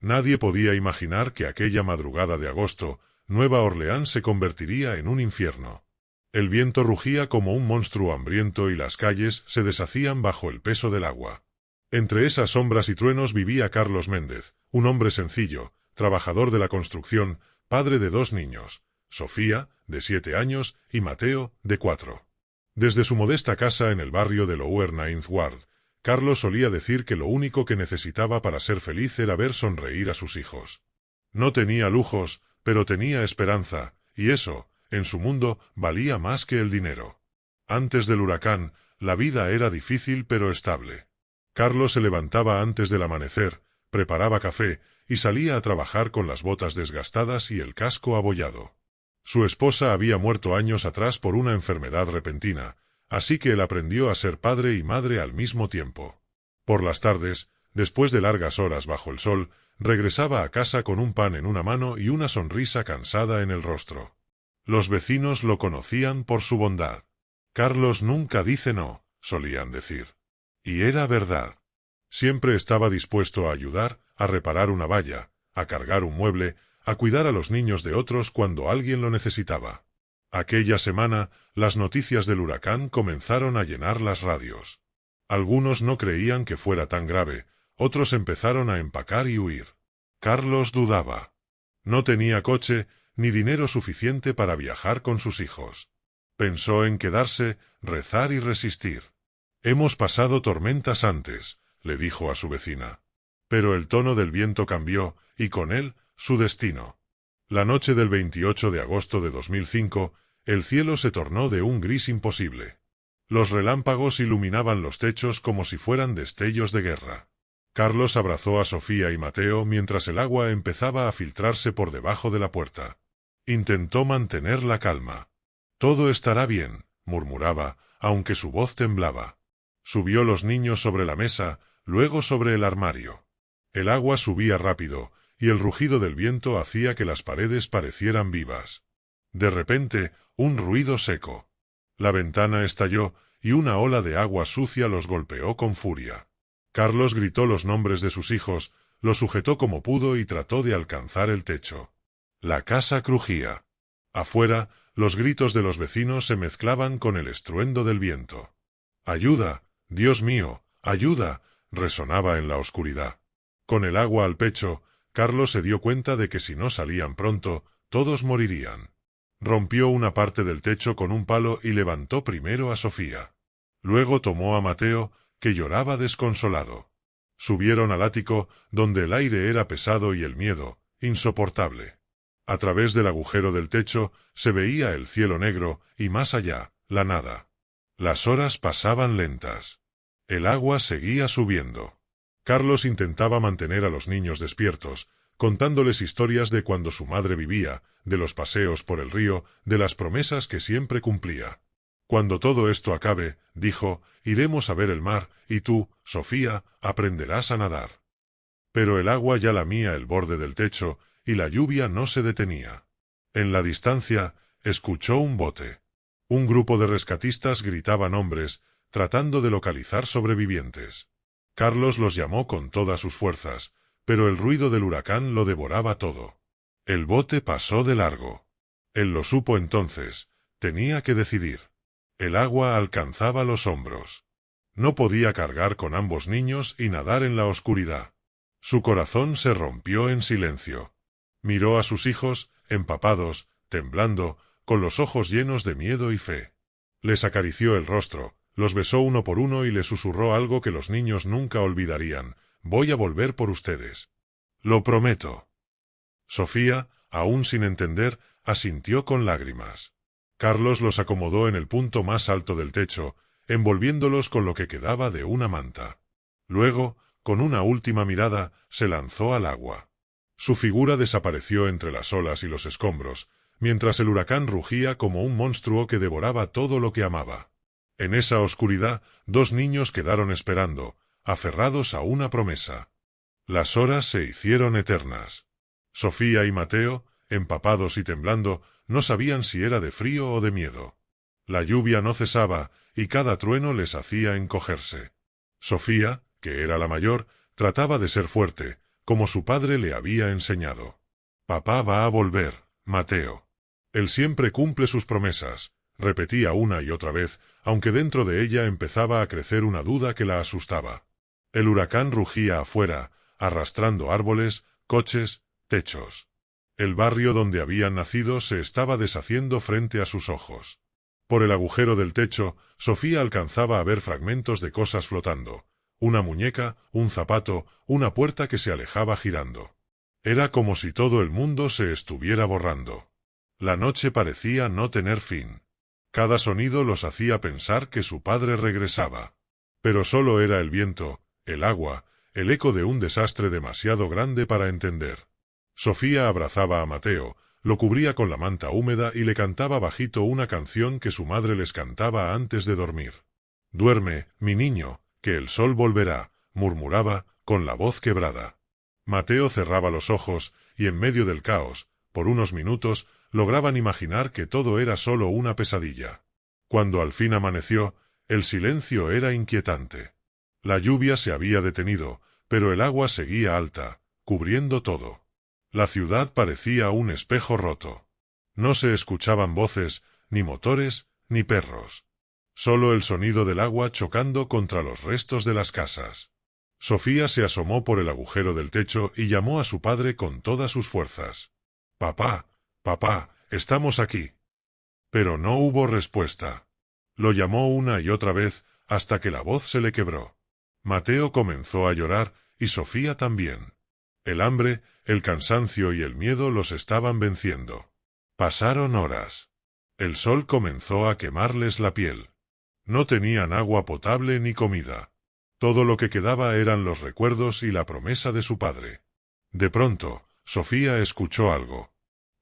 Nadie podía imaginar que aquella madrugada de agosto, Nueva Orleans se convertiría en un infierno. El viento rugía como un monstruo hambriento y las calles se deshacían bajo el peso del agua. Entre esas sombras y truenos vivía Carlos Méndez, un hombre sencillo, trabajador de la construcción, padre de 2 niños, Sofía, de 7 años, y Mateo, de 4. Desde su modesta casa en el barrio de Lower Ninth Ward, Carlos solía decir que lo único que necesitaba para ser feliz era ver sonreír a sus hijos. No tenía lujos, pero tenía esperanza, y eso, en su mundo, valía más que el dinero. Antes del huracán, la vida era difícil pero estable. Carlos se levantaba antes del amanecer, preparaba café, y salía a trabajar con las botas desgastadas y el casco abollado. Su esposa había muerto años atrás por una enfermedad repentina, así que él aprendió a ser padre y madre al mismo tiempo. Por las tardes, después de largas horas bajo el sol, regresaba a casa con un pan en una mano y una sonrisa cansada en el rostro. Los vecinos lo conocían por su bondad. Carlos nunca dice no, solían decir. Y era verdad. Siempre estaba dispuesto a ayudar, a reparar una valla, a cargar un mueble, a cuidar a los niños de otros cuando alguien lo necesitaba. Aquella semana, las noticias del huracán comenzaron a llenar las radios. Algunos no creían que fuera tan grave, otros empezaron a empacar y huir. Carlos dudaba. No tenía coche, ni dinero suficiente para viajar con sus hijos. Pensó en quedarse, rezar y resistir. «Hemos pasado tormentas antes», le dijo a su vecina. Pero el tono del viento cambió, y con él, su destino. La noche del 28 de agosto de 2005, el cielo se tornó de un gris imposible. Los relámpagos iluminaban los techos como si fueran destellos de guerra. Carlos abrazó a Sofía y Mateo mientras el agua empezaba a filtrarse por debajo de la puerta. Intentó mantener la calma. «Todo estará bien», murmuraba, aunque su voz temblaba. Subió los niños sobre la mesa, luego sobre el armario. El agua subía rápido, y el rugido del viento hacía que las paredes parecieran vivas. De repente, un ruido seco. La ventana estalló, y una ola de agua sucia los golpeó con furia. Carlos gritó los nombres de sus hijos, lo sujetó como pudo y trató de alcanzar el techo. La casa crujía. Afuera, los gritos de los vecinos se mezclaban con el estruendo del viento. «¡Ayuda! ¡Dios mío! ¡Ayuda!», resonaba en la oscuridad. Con el agua al pecho, Carlos se dio cuenta de que si no salían pronto, todos morirían. Rompió una parte del techo con un palo y levantó primero a Sofía. Luego tomó a Mateo, que lloraba desconsolado. Subieron al ático, donde el aire era pesado y el miedo, insoportable. A través del agujero del techo, se veía el cielo negro, y más allá, la nada. Las horas pasaban lentas. El agua seguía subiendo. Carlos intentaba mantener a los niños despiertos, contándoles historias de cuando su madre vivía, de los paseos por el río, de las promesas que siempre cumplía. «Cuando todo esto acabe», dijo, «iremos a ver el mar, y tú, Sofía, aprenderás a nadar». Pero el agua ya lamía el borde del techo, y la lluvia no se detenía. En la distancia, escuchó un bote. Un grupo de rescatistas gritaba nombres, tratando de localizar sobrevivientes. Carlos los llamó con todas sus fuerzas, pero el ruido del huracán lo devoraba todo. El bote pasó de largo. Él lo supo entonces, tenía que decidir. El agua alcanzaba los hombros. No podía cargar con ambos niños y nadar en la oscuridad. Su corazón se rompió en silencio. Miró a sus hijos, empapados, temblando, con los ojos llenos de miedo y fe. Les acarició el rostro, los besó uno por uno y les susurró algo que los niños nunca olvidarían: «Voy a volver por ustedes. Lo prometo». Sofía, aún sin entender, asintió con lágrimas. Carlos los acomodó en el punto más alto del techo, envolviéndolos con lo que quedaba de una manta. Luego, con una última mirada, se lanzó al agua. Su figura desapareció entre las olas y los escombros, mientras el huracán rugía como un monstruo que devoraba todo lo que amaba. En esa oscuridad, 2 niños quedaron esperando, aferrados a una promesa. Las horas se hicieron eternas. Sofía y Mateo, empapados y temblando, no sabían si era de frío o de miedo. La lluvia no cesaba, y cada trueno les hacía encogerse. Sofía, que era la mayor, trataba de ser fuerte, como su padre le había enseñado. «Papá va a volver, Mateo. Él siempre cumple sus promesas», repetía una y otra vez, aunque dentro de ella empezaba a crecer una duda que la asustaba. El huracán rugía afuera, arrastrando árboles, coches, techos. El barrio donde habían nacido se estaba deshaciendo frente a sus ojos. Por el agujero del techo, Sofía alcanzaba a ver fragmentos de cosas flotando. Una muñeca, un zapato, una puerta que se alejaba girando. Era como si todo el mundo se estuviera borrando. La noche parecía no tener fin. Cada sonido los hacía pensar que su padre regresaba. Pero solo era el viento, el agua, el eco de un desastre demasiado grande para entender. Sofía abrazaba a Mateo, lo cubría con la manta húmeda y le cantaba bajito una canción que su madre les cantaba antes de dormir. «Duerme, mi niño, que el sol volverá», murmuraba, con la voz quebrada. Mateo cerraba los ojos, y en medio del caos, por unos minutos, lograban imaginar que todo era solo una pesadilla. Cuando al fin amaneció, el silencio era inquietante. La lluvia se había detenido, pero el agua seguía alta, cubriendo todo. La ciudad parecía un espejo roto. No se escuchaban voces, ni motores, ni perros. Solo el sonido del agua chocando contra los restos de las casas. Sofía se asomó por el agujero del techo y llamó a su padre con todas sus fuerzas. «Papá, papá, estamos aquí». Pero no hubo respuesta. Lo llamó una y otra vez, hasta que la voz se le quebró. Mateo comenzó a llorar, y Sofía también. El hambre, el cansancio y el miedo los estaban venciendo. Pasaron horas. El sol comenzó a quemarles la piel. No tenían agua potable ni comida. Todo lo que quedaba eran los recuerdos y la promesa de su padre. De pronto, Sofía escuchó algo.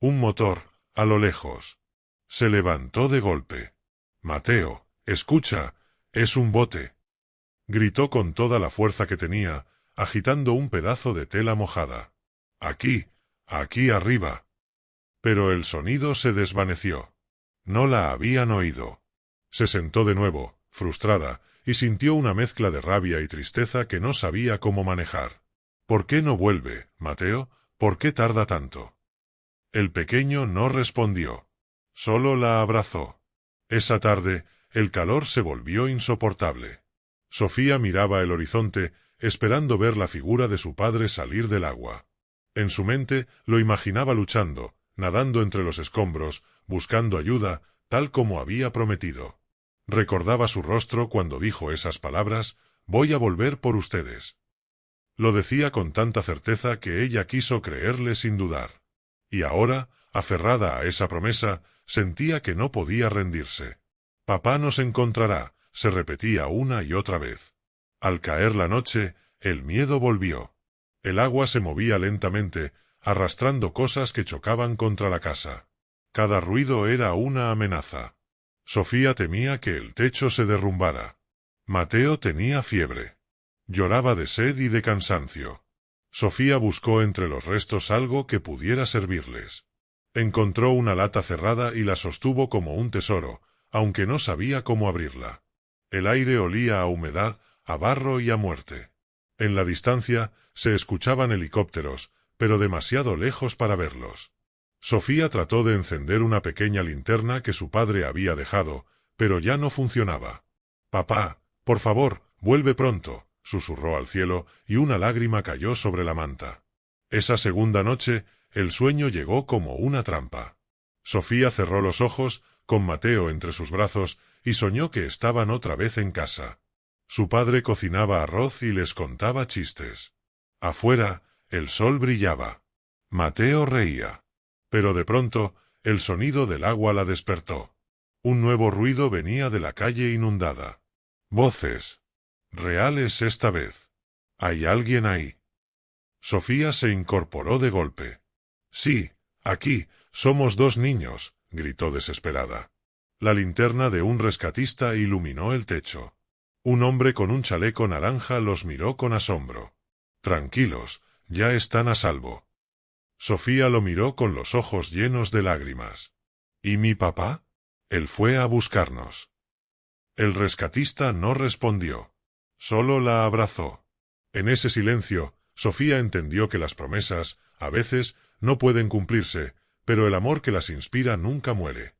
Un motor, a lo lejos. Se levantó de golpe. «Mateo, escucha, es un bote», gritó con toda la fuerza que tenía, agitando un pedazo de tela mojada. «Aquí, aquí arriba». Pero el sonido se desvaneció. No la habían oído. Se sentó de nuevo, frustrada, y sintió una mezcla de rabia y tristeza que no sabía cómo manejar. «¿Por qué no vuelve, Mateo? ¿Por qué tarda tanto?». El pequeño no respondió. Solo la abrazó. Esa tarde, el calor se volvió insoportable. Sofía miraba el horizonte, esperando ver la figura de su padre salir del agua. En su mente lo imaginaba luchando, nadando entre los escombros, buscando ayuda, tal como había prometido. Recordaba su rostro cuando dijo esas palabras: «Voy a volver por ustedes». Lo decía con tanta certeza que ella quiso creerle sin dudar. Y ahora, aferrada a esa promesa, sentía que no podía rendirse. «Papá nos encontrará», se repetía una y otra vez. Al caer la noche, el miedo volvió. El agua se movía lentamente, arrastrando cosas que chocaban contra la casa. Cada ruido era una amenaza. Sofía temía que el techo se derrumbara. Mateo tenía fiebre. Lloraba de sed y de cansancio. Sofía buscó entre los restos algo que pudiera servirles. Encontró una lata cerrada y la sostuvo como un tesoro, aunque no sabía cómo abrirla. El aire olía a humedad, a barro y a muerte. En la distancia se escuchaban helicópteros, pero demasiado lejos para verlos. Sofía trató de encender una pequeña linterna que su padre había dejado, pero ya no funcionaba. «Papá, por favor, vuelve pronto», susurró al cielo, y una lágrima cayó sobre la manta. Esa segunda noche, el sueño llegó como una trampa. Sofía cerró los ojos, con Mateo entre sus brazos, y soñó que estaban otra vez en casa. Su padre cocinaba arroz y les contaba chistes. Afuera, el sol brillaba. Mateo reía. Pero de pronto, el sonido del agua la despertó. Un nuevo ruido venía de la calle inundada. Voces. Reales esta vez. ¿Hay alguien ahí? Sofía se incorporó de golpe. «Sí, aquí, somos dos niños», gritó desesperada. La linterna de un rescatista iluminó el techo. Un hombre con un chaleco naranja los miró con asombro. «Tranquilos, ya están a salvo». Sofía lo miró con los ojos llenos de lágrimas. «¿Y mi papá? Él fue a buscarnos». El rescatista no respondió. Solo la abrazó. En ese silencio, Sofía entendió que las promesas, a veces, no pueden cumplirse, pero el amor que las inspira nunca muere.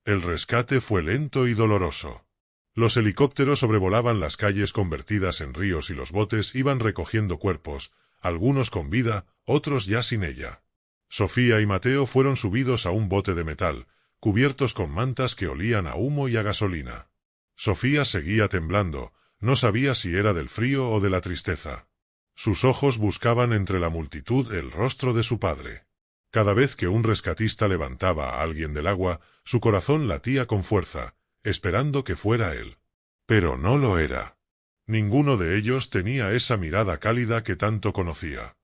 El rescate fue lento y doloroso. Los helicópteros sobrevolaban las calles convertidas en ríos y los botes iban recogiendo cuerpos, algunos con vida, otros ya sin ella. Sofía y Mateo fueron subidos a un bote de metal, cubiertos con mantas que olían a humo y a gasolina. Sofía seguía temblando, no sabía si era del frío o de la tristeza. Sus ojos buscaban entre la multitud el rostro de su padre. Cada vez que un rescatista levantaba a alguien del agua, su corazón latía con fuerza, esperando que fuera él. Pero no lo era. Ninguno de ellos tenía esa mirada cálida que tanto conocía.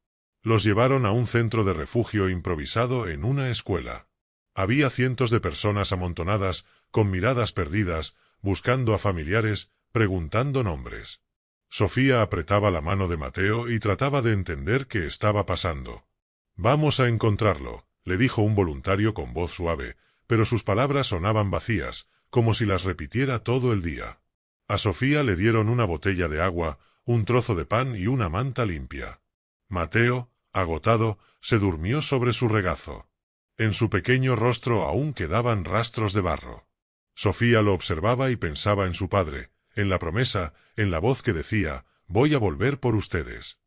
Los llevaron a un centro de refugio improvisado en una escuela. Había cientos de personas amontonadas, con miradas perdidas, buscando a familiares, preguntando nombres. Sofía apretaba la mano de Mateo y trataba de entender qué estaba pasando. «Vamos a encontrarlo», le dijo un voluntario con voz suave, pero sus palabras sonaban vacías, como si las repitiera todo el día. A Sofía le dieron una botella de agua, un trozo de pan y una manta limpia. Mateo, agotado, se durmió sobre su regazo. En su pequeño rostro aún quedaban rastros de barro. Sofía lo observaba y pensaba en su padre, en la promesa, en la voz que decía, «Voy a volver por ustedes».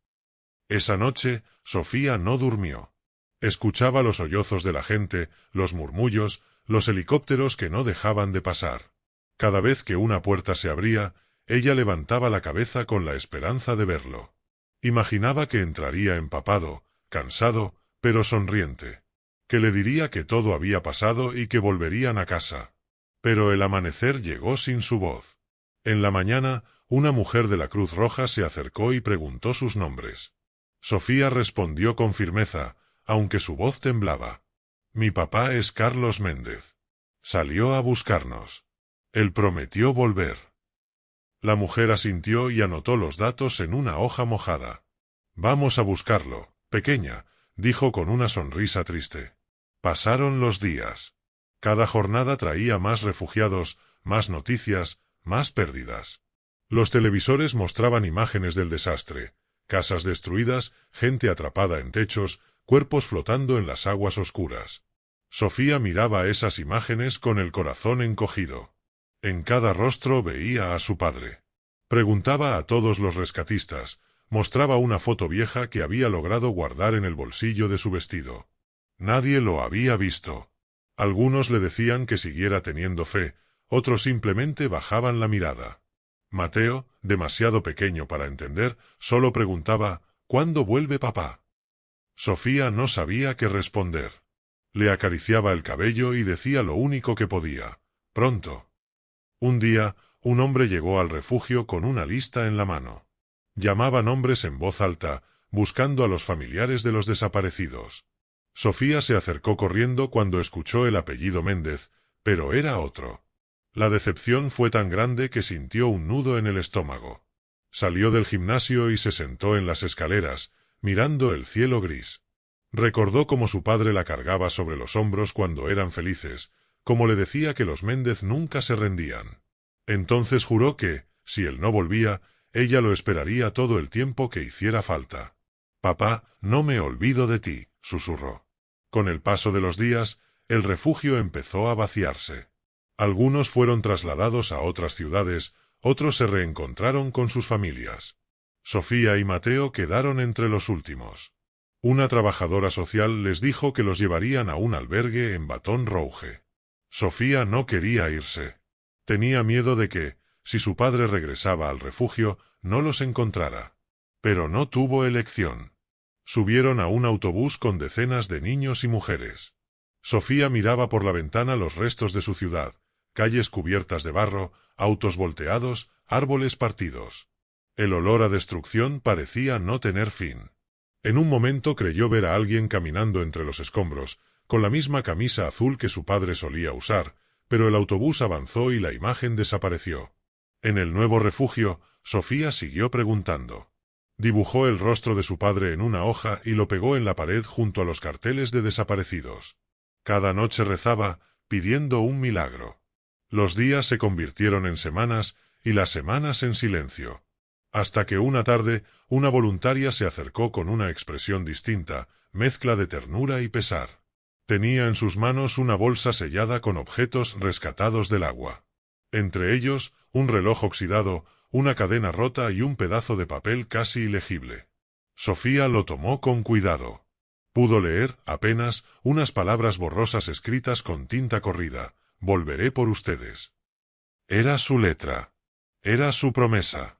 Esa noche, Sofía no durmió. Escuchaba los sollozos de la gente, los murmullos, los helicópteros que no dejaban de pasar. Cada vez que una puerta se abría, ella levantaba la cabeza con la esperanza de verlo. Imaginaba que entraría empapado, cansado, pero sonriente. Que le diría que todo había pasado y que volverían a casa. Pero el amanecer llegó sin su voz. En la mañana, una mujer de la Cruz Roja se acercó y preguntó sus nombres. Sofía respondió con firmeza, aunque su voz temblaba. «Mi papá es Carlos Méndez. Salió a buscarnos. Él prometió volver». La mujer asintió y anotó los datos en una hoja mojada. «Vamos a buscarlo, pequeña», dijo con una sonrisa triste. Pasaron los días. Cada jornada traía más refugiados, más noticias, más pérdidas. Los televisores mostraban imágenes del desastre. Casas destruidas, gente atrapada en techos, cuerpos flotando en las aguas oscuras. Sofía miraba esas imágenes con el corazón encogido. En cada rostro veía a su padre. Preguntaba a todos los rescatistas, mostraba una foto vieja que había logrado guardar en el bolsillo de su vestido. Nadie lo había visto. Algunos le decían que siguiera teniendo fe, otros simplemente bajaban la mirada. Mateo, demasiado pequeño para entender, solo preguntaba, «¿Cuándo vuelve papá?». Sofía no sabía qué responder. Le acariciaba el cabello y decía lo único que podía, «Pronto». Un día, un hombre llegó al refugio con una lista en la mano. Llamaba nombres en voz alta, buscando a los familiares de los desaparecidos. Sofía se acercó corriendo cuando escuchó el apellido Méndez, pero era otro. La decepción fue tan grande que sintió un nudo en el estómago. Salió del gimnasio y se sentó en las escaleras, mirando el cielo gris. Recordó cómo su padre la cargaba sobre los hombros cuando eran felices, como le decía que los Méndez nunca se rendían. Entonces juró que, si él no volvía, ella lo esperaría todo el tiempo que hiciera falta. «Papá, no me olvido de ti», susurró. Con el paso de los días, el refugio empezó a vaciarse. Algunos fueron trasladados a otras ciudades, otros se reencontraron con sus familias. Sofía y Mateo quedaron entre los últimos. Una trabajadora social les dijo que los llevarían a un albergue en Baton Rouge. Sofía no quería irse. Tenía miedo de que, si su padre regresaba al refugio, no los encontrara. Pero no tuvo elección. Subieron a un autobús con decenas de niños y mujeres. Sofía miraba por la ventana los restos de su ciudad, calles cubiertas de barro, autos volteados, árboles partidos. El olor a destrucción parecía no tener fin. En un momento creyó ver a alguien caminando entre los escombros, con la misma camisa azul que su padre solía usar, pero el autobús avanzó y la imagen desapareció. En el nuevo refugio, Sofía siguió preguntando. Dibujó el rostro de su padre en una hoja y lo pegó en la pared junto a los carteles de desaparecidos. Cada noche rezaba, pidiendo un milagro. Los días se convirtieron en semanas y las semanas en silencio. Hasta que una tarde, una voluntaria se acercó con una expresión distinta, mezcla de ternura y pesar. Tenía en sus manos una bolsa sellada con objetos rescatados del agua. Entre ellos, un reloj oxidado, una cadena rota y un pedazo de papel casi ilegible. Sofía lo tomó con cuidado. Pudo leer, apenas, unas palabras borrosas escritas con tinta corrida: «Volveré por ustedes». Era su letra. Era su promesa.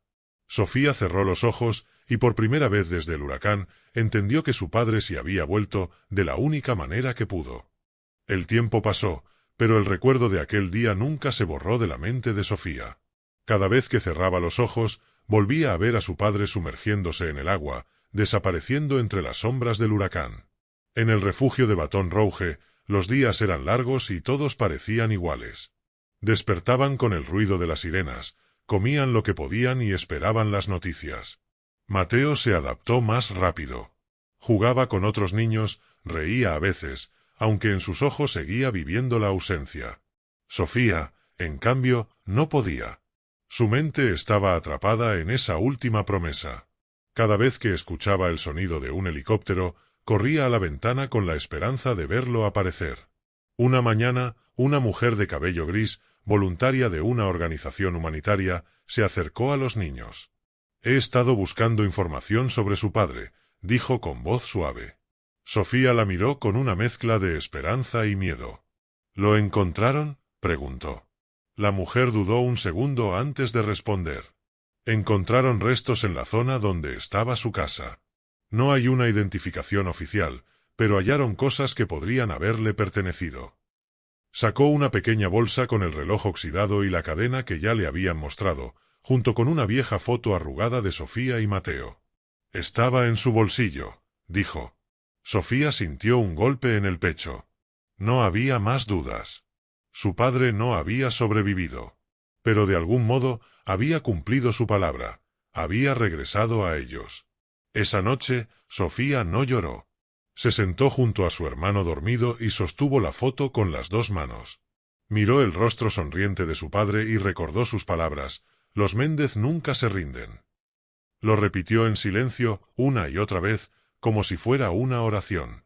Sofía cerró los ojos y por primera vez desde el huracán entendió que su padre se había vuelto de la única manera que pudo. El tiempo pasó, pero el recuerdo de aquel día nunca se borró de la mente de Sofía. Cada vez que cerraba los ojos, volvía a ver a su padre sumergiéndose en el agua, desapareciendo entre las sombras del huracán. En el refugio de Baton Rouge, los días eran largos y todos parecían iguales. Despertaban con el ruido de las sirenas, comían lo que podían y esperaban las noticias. Mateo se adaptó más rápido. Jugaba con otros niños, reía a veces, aunque en sus ojos seguía viviendo la ausencia. Sofía, en cambio, no podía. Su mente estaba atrapada en esa última promesa. Cada vez que escuchaba el sonido de un helicóptero, corría a la ventana con la esperanza de verlo aparecer. Una mañana, una mujer de cabello gris, voluntaria de una organización humanitaria, se acercó a los niños. «He estado buscando información sobre su padre», dijo con voz suave. Sofía la miró con una mezcla de esperanza y miedo. «¿Lo encontraron?», preguntó. La mujer dudó un segundo antes de responder. Encontraron restos en la zona donde estaba su casa. No hay una identificación oficial, pero hallaron cosas que podrían haberle pertenecido. Sacó una pequeña bolsa con el reloj oxidado y la cadena que ya le habían mostrado, junto con una vieja foto arrugada de Sofía y Mateo. «Estaba en su bolsillo», dijo. Sofía sintió un golpe en el pecho. No había más dudas. Su padre no había sobrevivido. Pero de algún modo había cumplido su palabra. Había regresado a ellos. Esa noche, Sofía no lloró. Se sentó junto a su hermano dormido y sostuvo la foto con las dos manos. Miró el rostro sonriente de su padre y recordó sus palabras: «Los Méndez nunca se rinden». Lo repitió en silencio, una y otra vez, como si fuera una oración.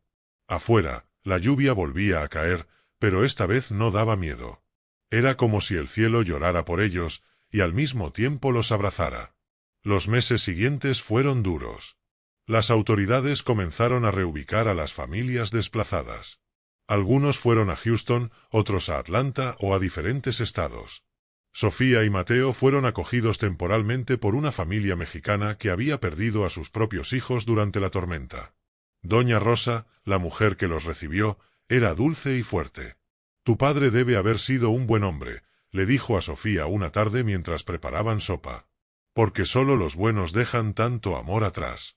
Afuera, la lluvia volvía a caer, pero esta vez no daba miedo. Era como si el cielo llorara por ellos y al mismo tiempo los abrazara. Los meses siguientes fueron duros. Las autoridades comenzaron a reubicar a las familias desplazadas. Algunos fueron a Houston, otros a Atlanta o a diferentes estados. Sofía y Mateo fueron acogidos temporalmente por una familia mexicana que había perdido a sus propios hijos durante la tormenta. Doña Rosa, la mujer que los recibió, era dulce y fuerte. «Tu padre debe haber sido un buen hombre», le dijo a Sofía una tarde mientras preparaban sopa. «Porque solo los buenos dejan tanto amor atrás».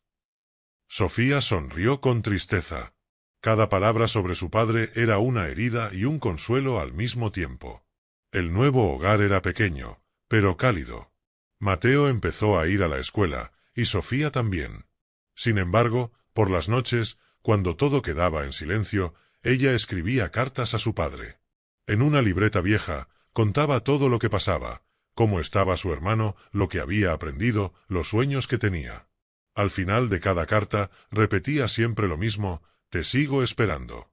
Sofía sonrió con tristeza. Cada palabra sobre su padre era una herida y un consuelo al mismo tiempo. El nuevo hogar era pequeño, pero cálido. Mateo empezó a ir a la escuela, y Sofía también. Sin embargo, por las noches, cuando todo quedaba en silencio, ella escribía cartas a su padre. En una libreta vieja, contaba todo lo que pasaba, cómo estaba su hermano, lo que había aprendido, los sueños que tenía. Al final de cada carta, repetía siempre lo mismo: «Te sigo esperando».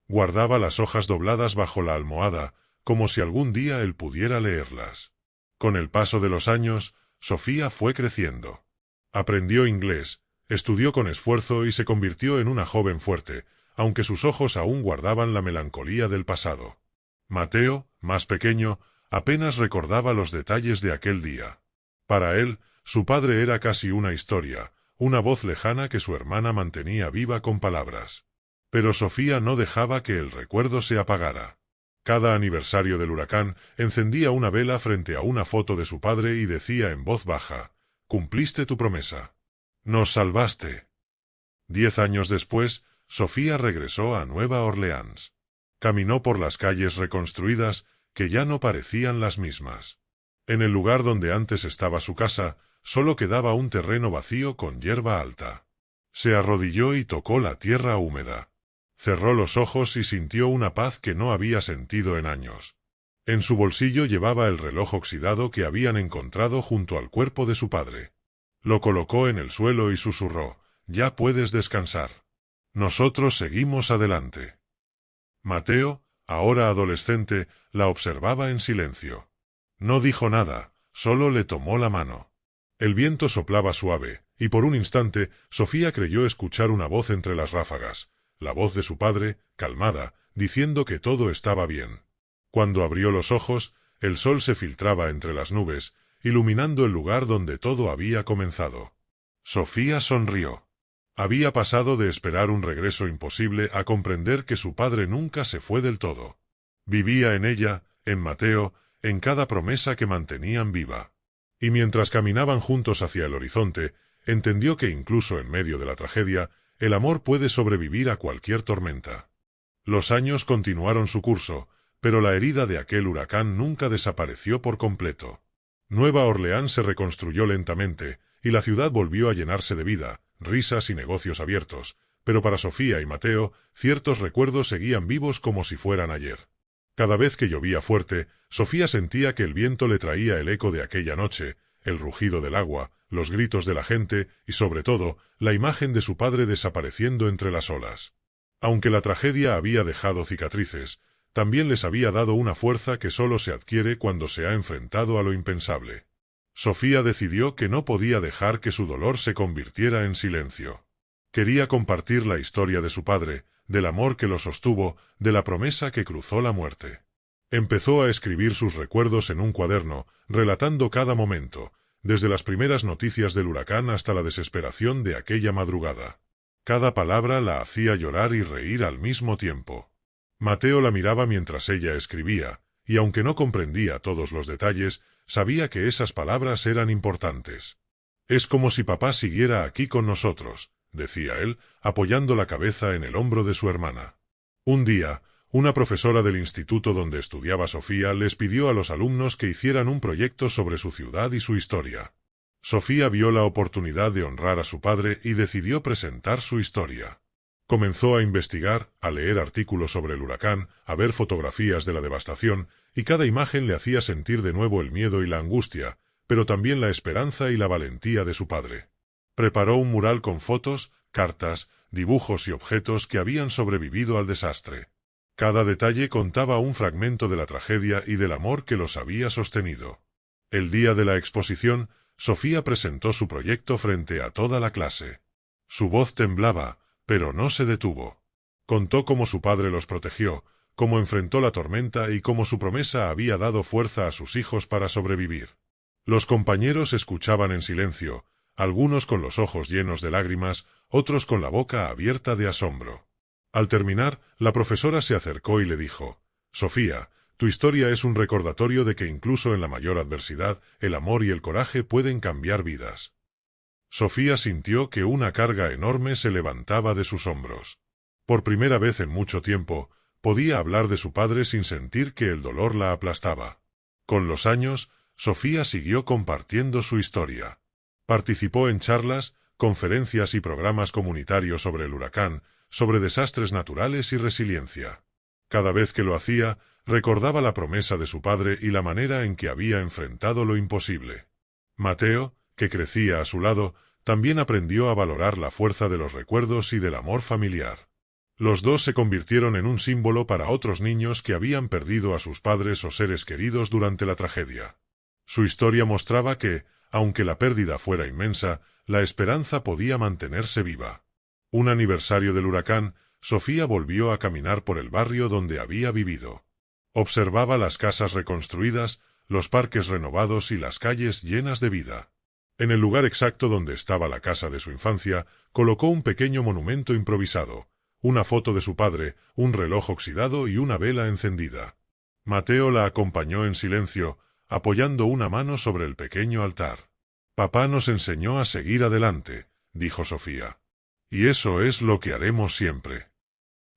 Guardaba las hojas dobladas bajo la almohada, como si algún día él pudiera leerlas. Con el paso de los años, Sofía fue creciendo. Aprendió inglés, estudió con esfuerzo y se convirtió en una joven fuerte, aunque sus ojos aún guardaban la melancolía del pasado. Mateo, más pequeño, apenas recordaba los detalles de aquel día. Para él, su padre era casi una historia, una voz lejana que su hermana mantenía viva con palabras. Pero Sofía no dejaba que el recuerdo se apagara. Cada aniversario del huracán encendía una vela frente a una foto de su padre y decía en voz baja: «Cumpliste tu promesa. Nos salvaste». 10 años después, Sofía regresó a Nueva Orleans. Caminó por las calles reconstruidas, que ya no parecían las mismas. En el lugar donde antes estaba su casa, solo quedaba un terreno vacío con hierba alta. Se arrodilló y tocó la tierra húmeda. Cerró los ojos y sintió una paz que no había sentido en años. En su bolsillo llevaba el reloj oxidado que habían encontrado junto al cuerpo de su padre. Lo colocó en el suelo y susurró: «Ya puedes descansar. Nosotros seguimos adelante». Mateo, ahora adolescente, la observaba en silencio. No dijo nada, solo le tomó la mano. El viento soplaba suave, y por un instante Sofía creyó escuchar una voz entre las ráfagas, la voz de su padre, calmada, diciendo que todo estaba bien. Cuando abrió los ojos, el sol se filtraba entre las nubes, iluminando el lugar donde todo había comenzado. Sofía sonrió. Había pasado de esperar un regreso imposible a comprender que su padre nunca se fue del todo. Vivía en ella, en Mateo, en cada promesa que mantenían viva. Y mientras caminaban juntos hacia el horizonte, entendió que incluso en medio de la tragedia, el amor puede sobrevivir a cualquier tormenta. Los años continuaron su curso, pero la herida de aquel huracán nunca desapareció por completo. Nueva Orleans se reconstruyó lentamente, y la ciudad volvió a llenarse de vida, risas y negocios abiertos, pero para Sofía y Mateo, ciertos recuerdos seguían vivos como si fueran ayer. Cada vez que llovía fuerte, Sofía sentía que el viento le traía el eco de aquella noche, el rugido del agua, los gritos de la gente y, sobre todo, la imagen de su padre desapareciendo entre las olas. Aunque la tragedia había dejado cicatrices, también les había dado una fuerza que solo se adquiere cuando se ha enfrentado a lo impensable. Sofía decidió que no podía dejar que su dolor se convirtiera en silencio. Quería compartir la historia de su padre, del amor que lo sostuvo, de la promesa que cruzó la muerte. Empezó a escribir sus recuerdos en un cuaderno, relatando cada momento, desde las primeras noticias del huracán hasta la desesperación de aquella madrugada. Cada palabra la hacía llorar y reír al mismo tiempo. Mateo la miraba mientras ella escribía, y aunque no comprendía todos los detalles, sabía que esas palabras eran importantes. «Es como si papá siguiera aquí con nosotros», decía él, apoyando la cabeza en el hombro de su hermana. Un día, una profesora del instituto donde estudiaba Sofía les pidió a los alumnos que hicieran un proyecto sobre su ciudad y su historia. Sofía vio la oportunidad de honrar a su padre y decidió presentar su historia. Comenzó a investigar, a leer artículos sobre el huracán, a ver fotografías de la devastación, y cada imagen le hacía sentir de nuevo el miedo y la angustia, pero también la esperanza y la valentía de su padre. Preparó un mural con fotos, cartas, dibujos y objetos que habían sobrevivido al desastre. Cada detalle contaba un fragmento de la tragedia y del amor que los había sostenido. El día de la exposición, Sofía presentó su proyecto frente a toda la clase. Su voz temblaba, pero no se detuvo. Contó cómo su padre los protegió, cómo enfrentó la tormenta y cómo su promesa había dado fuerza a sus hijos para sobrevivir. Los compañeros escuchaban en silencio, algunos con los ojos llenos de lágrimas, otros con la boca abierta de asombro. Al terminar, la profesora se acercó y le dijo: «Sofía, tu historia es un recordatorio de que incluso en la mayor adversidad, el amor y el coraje pueden cambiar vidas». Sofía sintió que una carga enorme se levantaba de sus hombros. Por primera vez en mucho tiempo, podía hablar de su padre sin sentir que el dolor la aplastaba. Con los años, Sofía siguió compartiendo su historia. Participó en charlas, conferencias y programas comunitarios sobre el huracán, sobre desastres naturales y resiliencia. Cada vez que lo hacía, recordaba la promesa de su padre y la manera en que había enfrentado lo imposible. Mateo, que crecía a su lado, también aprendió a valorar la fuerza de los recuerdos y del amor familiar. Los dos se convirtieron en un símbolo para otros niños que habían perdido a sus padres o seres queridos durante la tragedia. Su historia mostraba que, aunque la pérdida fuera inmensa, la esperanza podía mantenerse viva. Un aniversario del huracán, Sofía volvió a caminar por el barrio donde había vivido. Observaba las casas reconstruidas, los parques renovados y las calles llenas de vida. En el lugar exacto donde estaba la casa de su infancia, colocó un pequeño monumento improvisado, una foto de su padre, un reloj oxidado y una vela encendida. Mateo la acompañó en silencio, apoyando una mano sobre el pequeño altar. «Papá nos enseñó a seguir adelante», dijo Sofía. «Y eso es lo que haremos siempre».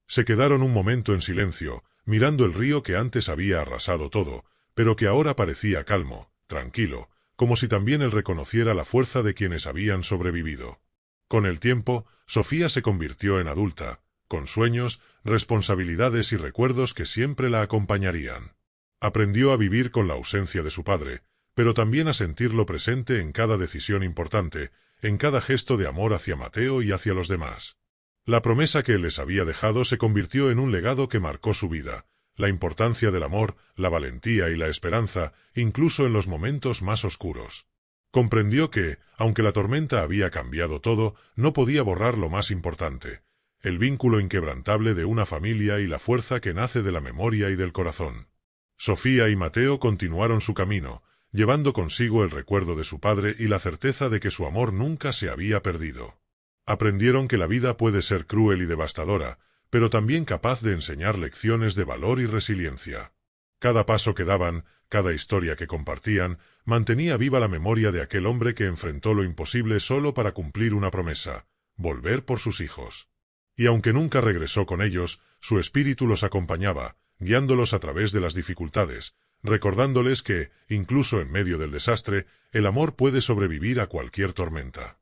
Se quedaron un momento en silencio, mirando el río que antes había arrasado todo, pero que ahora parecía calmo, tranquilo, como si también él reconociera la fuerza de quienes habían sobrevivido. Con el tiempo, Sofía se convirtió en adulta, con sueños, responsabilidades y recuerdos que siempre la acompañarían. Aprendió a vivir con la ausencia de su padre, pero también a sentirlo presente en cada decisión importante, en cada gesto de amor hacia Mateo y hacia los demás. La promesa que él les había dejado se convirtió en un legado que marcó su vida, la importancia del amor, la valentía y la esperanza, incluso en los momentos más oscuros. Comprendió que, aunque la tormenta había cambiado todo, no podía borrar lo más importante, el vínculo inquebrantable de una familia y la fuerza que nace de la memoria y del corazón. Sofía y Mateo continuaron su camino, llevando consigo el recuerdo de su padre y la certeza de que su amor nunca se había perdido. Aprendieron que la vida puede ser cruel y devastadora, pero también capaz de enseñar lecciones de valor y resiliencia. Cada paso que daban, cada historia que compartían, mantenía viva la memoria de aquel hombre que enfrentó lo imposible solo para cumplir una promesa: volver por sus hijos. Y aunque nunca regresó con ellos, su espíritu los acompañaba, guiándolos a través de las dificultades, recordándoles que, incluso en medio del desastre, el amor puede sobrevivir a cualquier tormenta.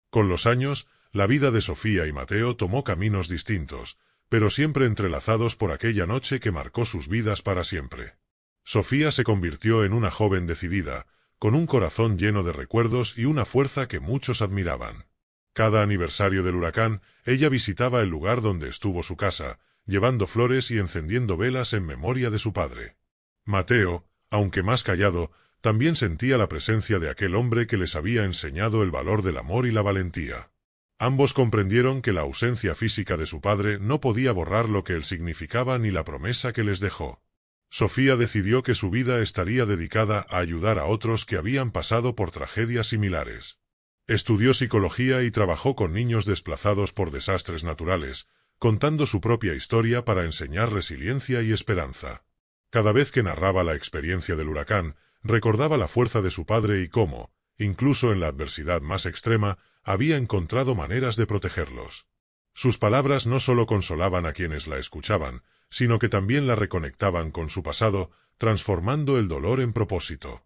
Con los años, la vida de Sofía y Mateo tomó caminos distintos, pero siempre entrelazados por aquella noche que marcó sus vidas para siempre. Sofía se convirtió en una joven decidida, con un corazón lleno de recuerdos y una fuerza que muchos admiraban. Cada aniversario del huracán, ella visitaba el lugar donde estuvo su casa, llevando flores y encendiendo velas en memoria de su padre. Mateo, aunque más callado, también sentía la presencia de aquel hombre que les había enseñado el valor del amor y la valentía. Ambos comprendieron que la ausencia física de su padre no podía borrar lo que él significaba ni la promesa que les dejó. Sofía decidió que su vida estaría dedicada a ayudar a otros que habían pasado por tragedias similares. Estudió psicología y trabajó con niños desplazados por desastres naturales, contando su propia historia para enseñar resiliencia y esperanza. Cada vez que narraba la experiencia del huracán, recordaba la fuerza de su padre y cómo, incluso en la adversidad más extrema, había encontrado maneras de protegerlos. Sus palabras no solo consolaban a quienes la escuchaban, sino que también la reconectaban con su pasado, transformando el dolor en propósito.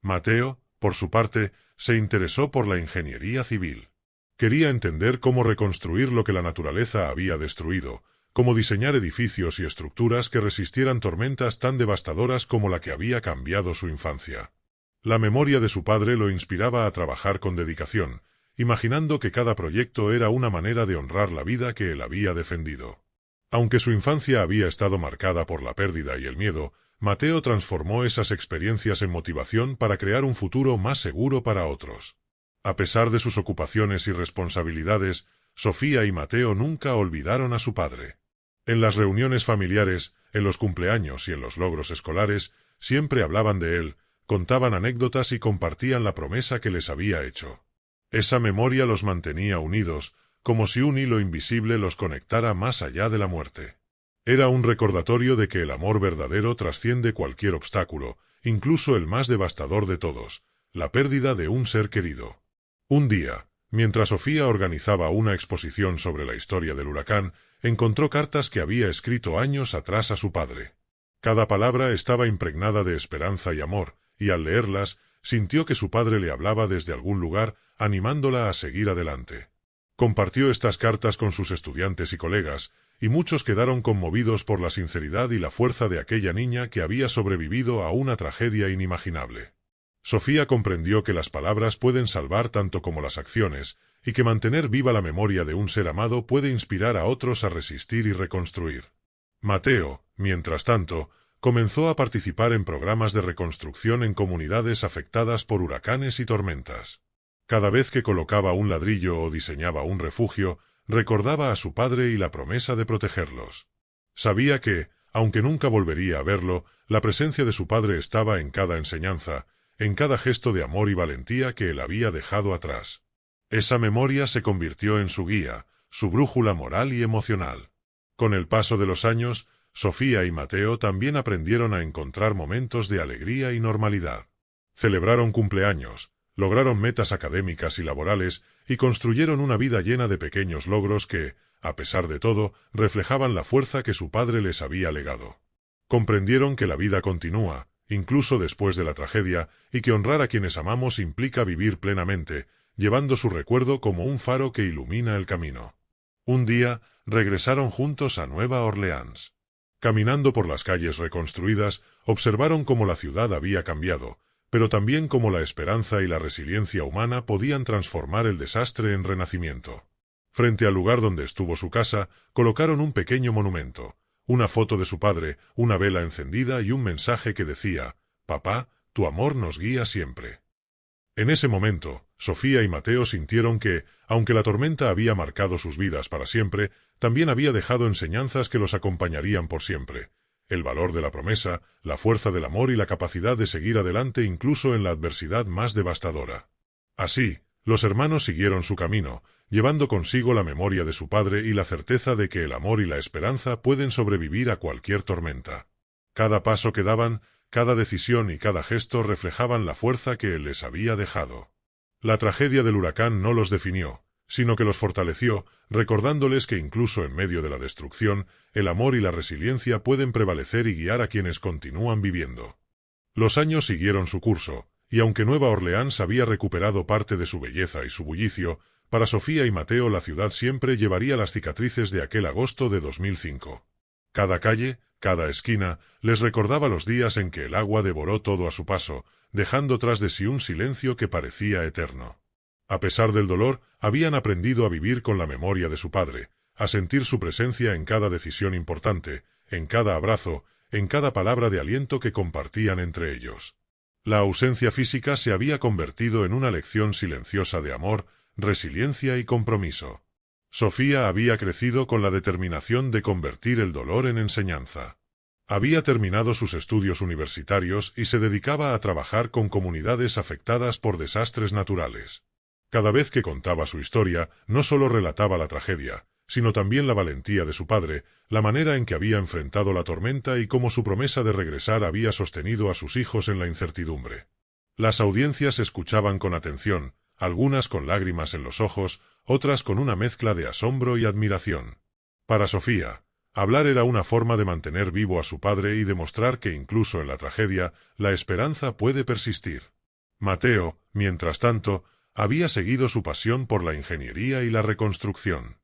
Mateo, por su parte, se interesó por la ingeniería civil. Quería entender cómo reconstruir lo que la naturaleza había destruido, cómo diseñar edificios y estructuras que resistieran tormentas tan devastadoras como la que había cambiado su infancia. La memoria de su padre lo inspiraba a trabajar con dedicación, imaginando que cada proyecto era una manera de honrar la vida que él había defendido. Aunque su infancia había estado marcada por la pérdida y el miedo, Mateo transformó esas experiencias en motivación para crear un futuro más seguro para otros. A pesar de sus ocupaciones y responsabilidades, Sofía y Mateo nunca olvidaron a su padre. En las reuniones familiares, en los cumpleaños y en los logros escolares, siempre hablaban de él, contaban anécdotas y compartían la promesa que les había hecho. Esa memoria los mantenía unidos, como si un hilo invisible los conectara más allá de la muerte. Era un recordatorio de que el amor verdadero trasciende cualquier obstáculo, incluso el más devastador de todos, la pérdida de un ser querido. Un día, mientras Sofía organizaba una exposición sobre la historia del huracán, encontró cartas que había escrito años atrás a su padre. Cada palabra estaba impregnada de esperanza y amor, y al leerlas, sintió que su padre le hablaba desde algún lugar, animándola a seguir adelante. Compartió estas cartas con sus estudiantes y colegas, y muchos quedaron conmovidos por la sinceridad y la fuerza de aquella niña que había sobrevivido a una tragedia inimaginable. Sofía comprendió que las palabras pueden salvar tanto como las acciones, y que mantener viva la memoria de un ser amado puede inspirar a otros a resistir y reconstruir. Mateo, mientras tanto, comenzó a participar en programas de reconstrucción en comunidades afectadas por huracanes y tormentas. Cada vez que colocaba un ladrillo o diseñaba un refugio, recordaba a su padre y la promesa de protegerlos. Sabía que, aunque nunca volvería a verlo, la presencia de su padre estaba en cada enseñanza, en cada gesto de amor y valentía que él había dejado atrás. Esa memoria se convirtió en su guía, su brújula moral y emocional. Con el paso de los años, Sofía y Mateo también aprendieron a encontrar momentos de alegría y normalidad. Celebraron cumpleaños, lograron metas académicas y laborales, y construyeron una vida llena de pequeños logros que, a pesar de todo, reflejaban la fuerza que su padre les había legado. Comprendieron que la vida continúa, incluso después de la tragedia, y que honrar a quienes amamos implica vivir plenamente, llevando su recuerdo como un faro que ilumina el camino. Un día, regresaron juntos a Nueva Orleans. Caminando por las calles reconstruidas, observaron cómo la ciudad había cambiado, pero también cómo la esperanza y la resiliencia humana podían transformar el desastre en renacimiento. Frente al lugar donde estuvo su casa, colocaron un pequeño monumento, una foto de su padre, una vela encendida y un mensaje que decía: «Papá, tu amor nos guía siempre». En ese momento, Sofía y Mateo sintieron que, aunque la tormenta había marcado sus vidas para siempre, también había dejado enseñanzas que los acompañarían por siempre: el valor de la promesa, la fuerza del amor y la capacidad de seguir adelante incluso en la adversidad más devastadora. Así, los hermanos siguieron su camino, llevando consigo la memoria de su padre y la certeza de que el amor y la esperanza pueden sobrevivir a cualquier tormenta. Cada paso que daban, cada decisión y cada gesto reflejaban la fuerza que él les había dejado. La tragedia del huracán no los definió, sino que los fortaleció, recordándoles que incluso en medio de la destrucción, el amor y la resiliencia pueden prevalecer y guiar a quienes continúan viviendo. Los años siguieron su curso, y aunque Nueva Orleans había recuperado parte de su belleza y su bullicio, para Sofía y Mateo la ciudad siempre llevaría las cicatrices de aquel agosto de 2005. Cada calle, cada esquina, les recordaba los días en que el agua devoró todo a su paso, dejando tras de sí un silencio que parecía eterno. A pesar del dolor, habían aprendido a vivir con la memoria de su padre, a sentir su presencia en cada decisión importante, en cada abrazo, en cada palabra de aliento que compartían entre ellos. La ausencia física se había convertido en una lección silenciosa de amor, resiliencia y compromiso. Sofía había crecido con la determinación de convertir el dolor en enseñanza. Había terminado sus estudios universitarios y se dedicaba a trabajar con comunidades afectadas por desastres naturales. Cada vez que contaba su historia, no solo relataba la tragedia, sino también la valentía de su padre, la manera en que había enfrentado la tormenta y cómo su promesa de regresar había sostenido a sus hijos en la incertidumbre. Las audiencias escuchaban con atención, algunas con lágrimas en los ojos, otras con una mezcla de asombro y admiración. Para Sofía, hablar era una forma de mantener vivo a su padre y demostrar que incluso en la tragedia, la esperanza puede persistir. Mateo, mientras tanto, había seguido su pasión por la ingeniería y la reconstrucción.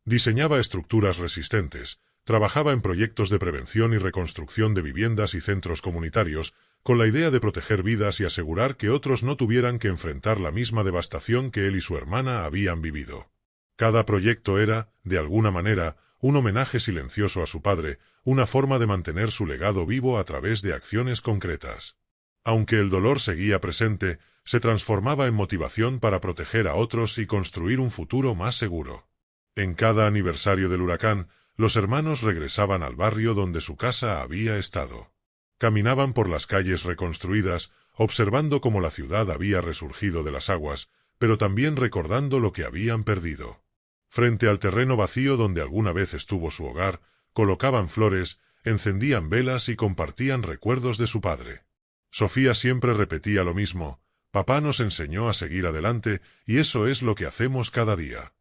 Diseñaba estructuras resistentes, trabajaba en proyectos de prevención y reconstrucción de viviendas y centros comunitarios, con la idea de proteger vidas y asegurar que otros no tuvieran que enfrentar la misma devastación que él y su hermana habían vivido. Cada proyecto era, de alguna manera, un homenaje silencioso a su padre, una forma de mantener su legado vivo a través de acciones concretas. Aunque el dolor seguía presente, se transformaba en motivación para proteger a otros y construir un futuro más seguro. En cada aniversario del huracán, los hermanos regresaban al barrio donde su casa había estado. Caminaban por las calles reconstruidas, observando cómo la ciudad había resurgido de las aguas, pero también recordando lo que habían perdido. Frente al terreno vacío donde alguna vez estuvo su hogar, colocaban flores, encendían velas y compartían recuerdos de su padre. Sofía siempre repetía lo mismo: «Papá nos enseñó a seguir adelante, y eso es lo que hacemos cada día».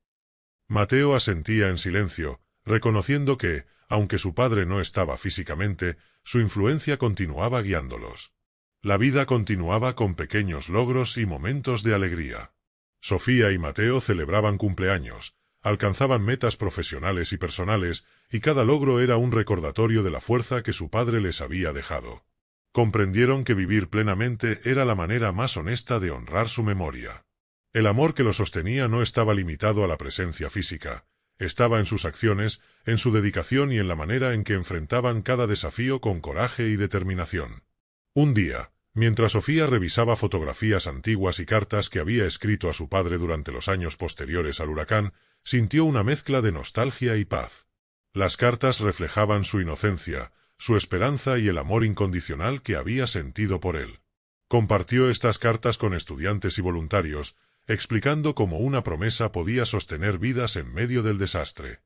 Mateo asentía en silencio, reconociendo que, aunque su padre no estaba físicamente, su influencia continuaba guiándolos. La vida continuaba con pequeños logros y momentos de alegría. Sofía y Mateo celebraban cumpleaños, alcanzaban metas profesionales y personales, y cada logro era un recordatorio de la fuerza que su padre les había dejado. Comprendieron que vivir plenamente era la manera más honesta de honrar su memoria. El amor que lo sostenía no estaba limitado a la presencia física, estaba en sus acciones, en su dedicación y en la manera en que enfrentaban cada desafío con coraje y determinación. Un día, mientras Sofía revisaba fotografías antiguas y cartas que había escrito a su padre durante los años posteriores al huracán, sintió una mezcla de nostalgia y paz. Las cartas reflejaban su inocencia, su esperanza y el amor incondicional que había sentido por él. Compartió estas cartas con estudiantes y voluntarios, explicando cómo una promesa podía sostener vidas en medio del desastre.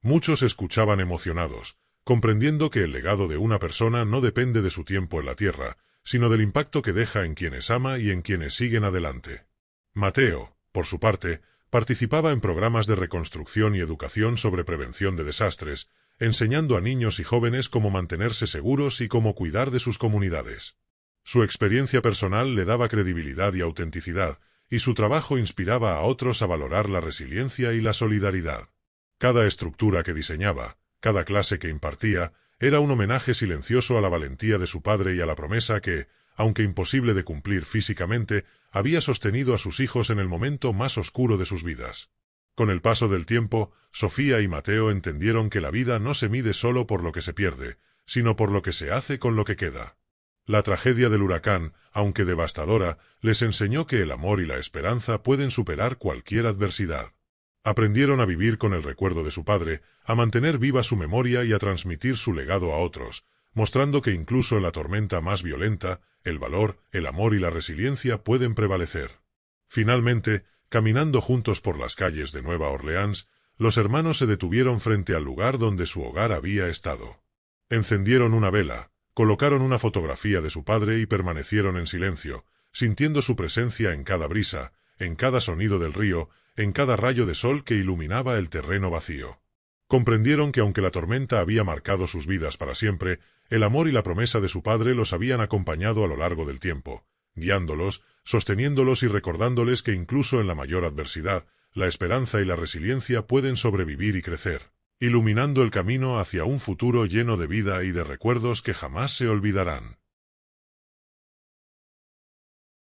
Muchos escuchaban emocionados, comprendiendo que el legado de una persona no depende de su tiempo en la tierra, sino del impacto que deja en quienes ama y en quienes siguen adelante. Mateo, por su parte, participaba en programas de reconstrucción y educación sobre prevención de desastres, enseñando a niños y jóvenes cómo mantenerse seguros y cómo cuidar de sus comunidades. Su experiencia personal le daba credibilidad y autenticidad, y su trabajo inspiraba a otros a valorar la resiliencia y la solidaridad. Cada estructura que diseñaba, cada clase que impartía, era un homenaje silencioso a la valentía de su padre y a la promesa que, aunque imposible de cumplir físicamente, había sostenido a sus hijos en el momento más oscuro de sus vidas. Con el paso del tiempo, Sofía y Mateo entendieron que la vida no se mide solo por lo que se pierde, sino por lo que se hace con lo que queda. La tragedia del huracán, aunque devastadora, les enseñó que el amor y la esperanza pueden superar cualquier adversidad. Aprendieron a vivir con el recuerdo de su padre, a mantener viva su memoria y a transmitir su legado a otros, mostrando que incluso en la tormenta más violenta, el valor, el amor y la resiliencia pueden prevalecer. Finalmente, caminando juntos por las calles de Nueva Orleans, los hermanos se detuvieron frente al lugar donde su hogar había estado. Encendieron una vela, colocaron una fotografía de su padre y permanecieron en silencio, sintiendo su presencia en cada brisa, en cada sonido del río, en cada rayo de sol que iluminaba el terreno vacío. Comprendieron que aunque la tormenta había marcado sus vidas para siempre, el amor y la promesa de su padre los habían acompañado a lo largo del tiempo, guiándolos, sosteniéndolos y recordándoles que incluso en la mayor adversidad, la esperanza y la resiliencia pueden sobrevivir y crecer, iluminando el camino hacia un futuro lleno de vida y de recuerdos que jamás se olvidarán.